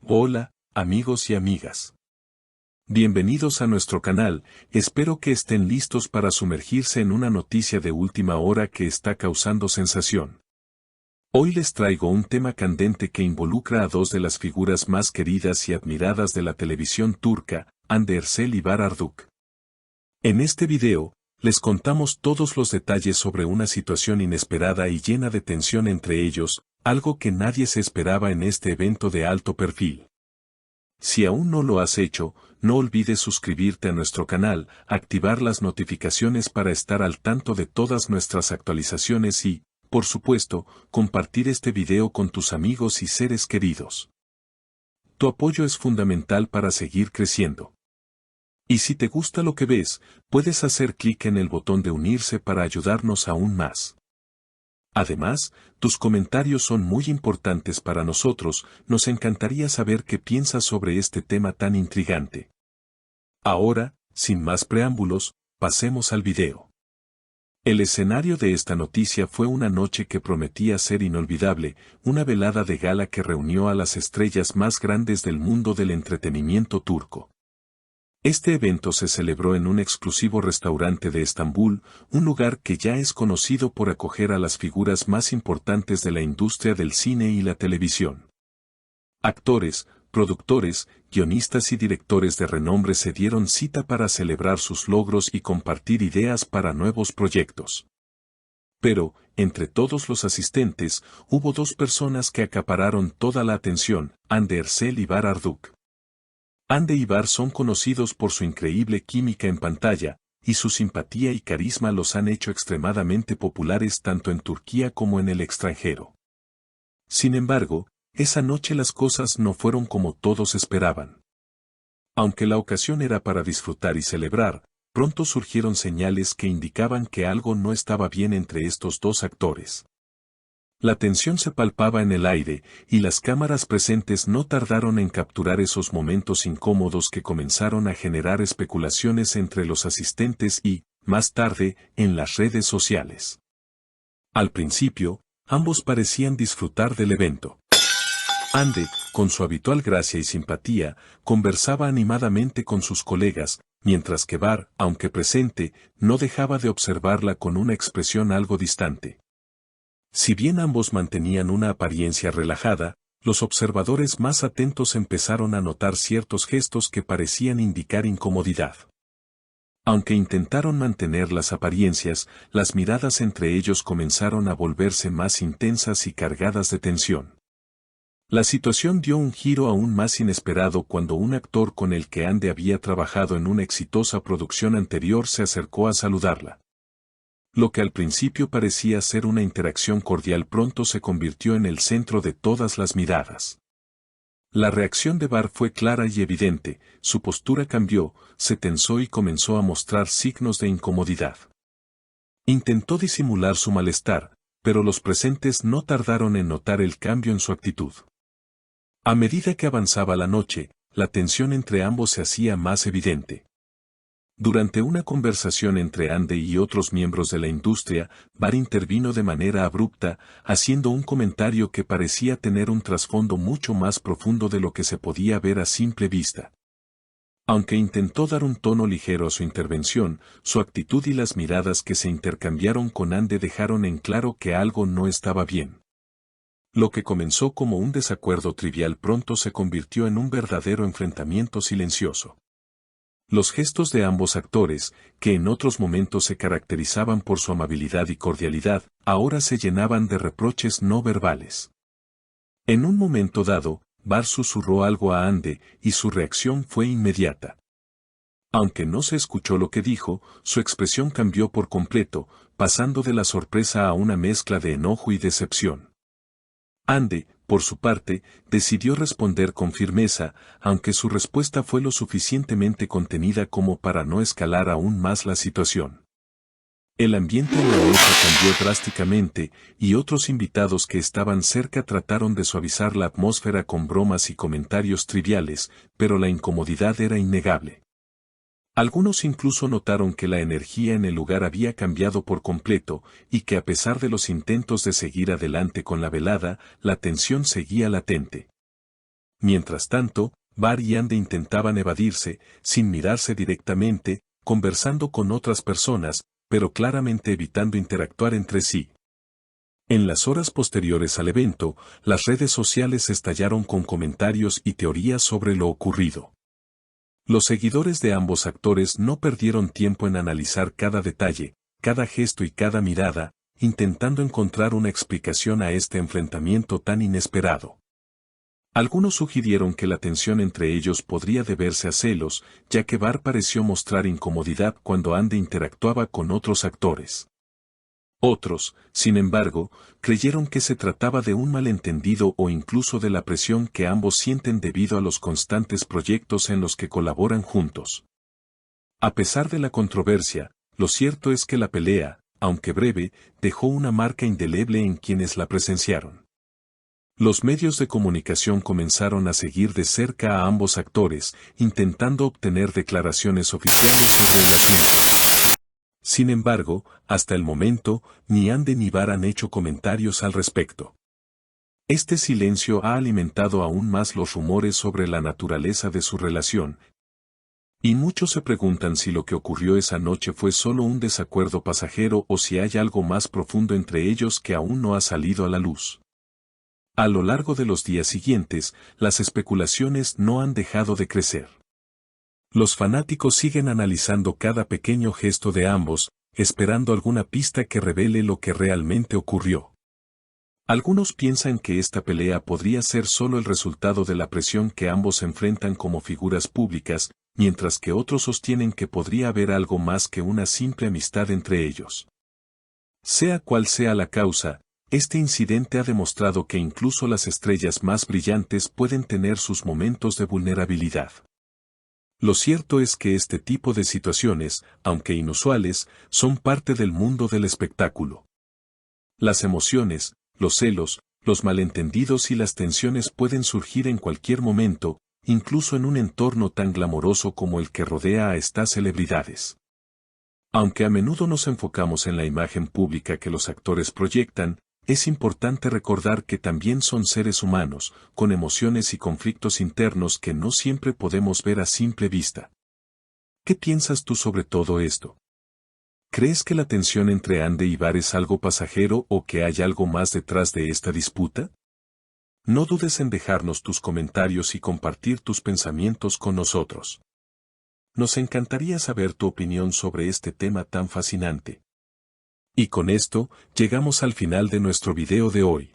Hola, amigos y amigas. Bienvenidos a nuestro canal, espero que estén listos para sumergirse en una noticia de última hora que está causando sensación. Hoy les traigo un tema candente que involucra a dos de las figuras más queridas y admiradas de la televisión turca, Hande Erçel y Bahar Arduç. En este video, les contamos todos los detalles sobre una situación inesperada y llena de tensión entre ellos, algo que nadie se esperaba en este evento de alto perfil. Si aún no lo has hecho, no olvides suscribirte a nuestro canal, activar las notificaciones para estar al tanto de todas nuestras actualizaciones y, por supuesto, compartir este video con tus amigos y seres queridos. Tu apoyo es fundamental para seguir creciendo. Y si te gusta lo que ves, puedes hacer clic en el botón de unirse para ayudarnos aún más. Además, tus comentarios son muy importantes para nosotros, nos encantaría saber qué piensas sobre este tema tan intrigante. Ahora, sin más preámbulos, pasemos al video. El escenario de esta noticia fue una noche que prometía ser inolvidable, una velada de gala que reunió a las estrellas más grandes del mundo del entretenimiento turco. Este evento se celebró en un exclusivo restaurante de Estambul, un lugar que ya es conocido por acoger a las figuras más importantes de la industria del cine y la televisión. Actores, productores, guionistas y directores de renombre se dieron cita para celebrar sus logros y compartir ideas para nuevos proyectos. Pero, entre todos los asistentes, hubo dos personas que acapararon toda la atención, Hande Erçel y Bahar Arduç. Hande y Bahar son conocidos por su increíble química en pantalla, y su simpatía y carisma los han hecho extremadamente populares tanto en Turquía como en el extranjero. Sin embargo, esa noche las cosas no fueron como todos esperaban. Aunque la ocasión era para disfrutar y celebrar, pronto surgieron señales que indicaban que algo no estaba bien entre estos dos actores. La tensión se palpaba en el aire, y las cámaras presentes no tardaron en capturar esos momentos incómodos que comenzaron a generar especulaciones entre los asistentes y, más tarde, en las redes sociales. Al principio, ambos parecían disfrutar del evento. Hande, con su habitual gracia y simpatía, conversaba animadamente con sus colegas, mientras que Bahar, aunque presente, no dejaba de observarla con una expresión algo distante. Si bien ambos mantenían una apariencia relajada, los observadores más atentos empezaron a notar ciertos gestos que parecían indicar incomodidad. Aunque intentaron mantener las apariencias, las miradas entre ellos comenzaron a volverse más intensas y cargadas de tensión. La situación dio un giro aún más inesperado cuando un actor con el que Hande había trabajado en una exitosa producción anterior se acercó a saludarla. Lo que al principio parecía ser una interacción cordial pronto se convirtió en el centro de todas las miradas. La reacción de Bahar fue clara y evidente, su postura cambió, se tensó y comenzó a mostrar signos de incomodidad. Intentó disimular su malestar, pero los presentes no tardaron en notar el cambio en su actitud. A medida que avanzaba la noche, la tensión entre ambos se hacía más evidente. Durante una conversación entre Hande y otros miembros de la industria, Bahar intervino de manera abrupta, haciendo un comentario que parecía tener un trasfondo mucho más profundo de lo que se podía ver a simple vista. Aunque intentó dar un tono ligero a su intervención, su actitud y las miradas que se intercambiaron con Hande dejaron en claro que algo no estaba bien. Lo que comenzó como un desacuerdo trivial pronto se convirtió en un verdadero enfrentamiento silencioso. Los gestos de ambos actores, que en otros momentos se caracterizaban por su amabilidad y cordialidad, ahora se llenaban de reproches no verbales. En un momento dado, Bahar susurró algo a Hande, y su reacción fue inmediata. Aunque no se escuchó lo que dijo, su expresión cambió por completo, pasando de la sorpresa a una mezcla de enojo y decepción. Hande, por su parte, decidió responder con firmeza, aunque su respuesta fue lo suficientemente contenida como para no escalar aún más la situación. El ambiente en la mesa cambió drásticamente, y otros invitados que estaban cerca trataron de suavizar la atmósfera con bromas y comentarios triviales, pero la incomodidad era innegable. Algunos incluso notaron que la energía en el lugar había cambiado por completo, y que a pesar de los intentos de seguir adelante con la velada, la tensión seguía latente. Mientras tanto, Bar y Ande intentaban evadirse, sin mirarse directamente, conversando con otras personas, pero claramente evitando interactuar entre sí. En las horas posteriores al evento, las redes sociales estallaron con comentarios y teorías sobre lo ocurrido. Los seguidores de ambos actores no perdieron tiempo en analizar cada detalle, cada gesto y cada mirada, intentando encontrar una explicación a este enfrentamiento tan inesperado. Algunos sugirieron que la tensión entre ellos podría deberse a celos, ya que Bar pareció mostrar incomodidad cuando Ande interactuaba con otros actores. Otros, sin embargo, creyeron que se trataba de un malentendido o incluso de la presión que ambos sienten debido a los constantes proyectos en los que colaboran juntos. A pesar de la controversia, lo cierto es que la pelea, aunque breve, dejó una marca indeleble en quienes la presenciaron. Los medios de comunicación comenzaron a seguir de cerca a ambos actores, intentando obtener declaraciones oficiales sobre el asunto. Sin embargo, hasta el momento, ni Ande ni Bar han hecho comentarios al respecto. Este silencio ha alimentado aún más los rumores sobre la naturaleza de su relación, y muchos se preguntan si lo que ocurrió esa noche fue solo un desacuerdo pasajero o si hay algo más profundo entre ellos que aún no ha salido a la luz. A lo largo de los días siguientes, las especulaciones no han dejado de crecer. Los fanáticos siguen analizando cada pequeño gesto de ambos, esperando alguna pista que revele lo que realmente ocurrió. Algunos piensan que esta pelea podría ser solo el resultado de la presión que ambos enfrentan como figuras públicas, mientras que otros sostienen que podría haber algo más que una simple amistad entre ellos. Sea cual sea la causa, este incidente ha demostrado que incluso las estrellas más brillantes pueden tener sus momentos de vulnerabilidad. Lo cierto es que este tipo de situaciones, aunque inusuales, son parte del mundo del espectáculo. Las emociones, los celos, los malentendidos y las tensiones pueden surgir en cualquier momento, incluso en un entorno tan glamoroso como el que rodea a estas celebridades. Aunque a menudo nos enfocamos en la imagen pública que los actores proyectan, es importante recordar que también son seres humanos, con emociones y conflictos internos que no siempre podemos ver a simple vista. ¿Qué piensas tú sobre todo esto? ¿Crees que la tensión entre Ande y Bar es algo pasajero o que hay algo más detrás de esta disputa? No dudes en dejarnos tus comentarios y compartir tus pensamientos con nosotros. Nos encantaría saber tu opinión sobre este tema tan fascinante. Y con esto, llegamos al final de nuestro video de hoy.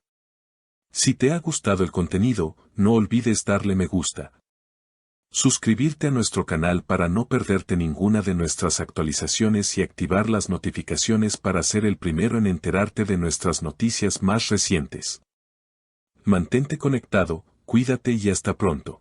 Si te ha gustado el contenido, no olvides darle me gusta. Suscribirte a nuestro canal para no perderte ninguna de nuestras actualizaciones y activar las notificaciones para ser el primero en enterarte de nuestras noticias más recientes. Mantente conectado, cuídate y hasta pronto.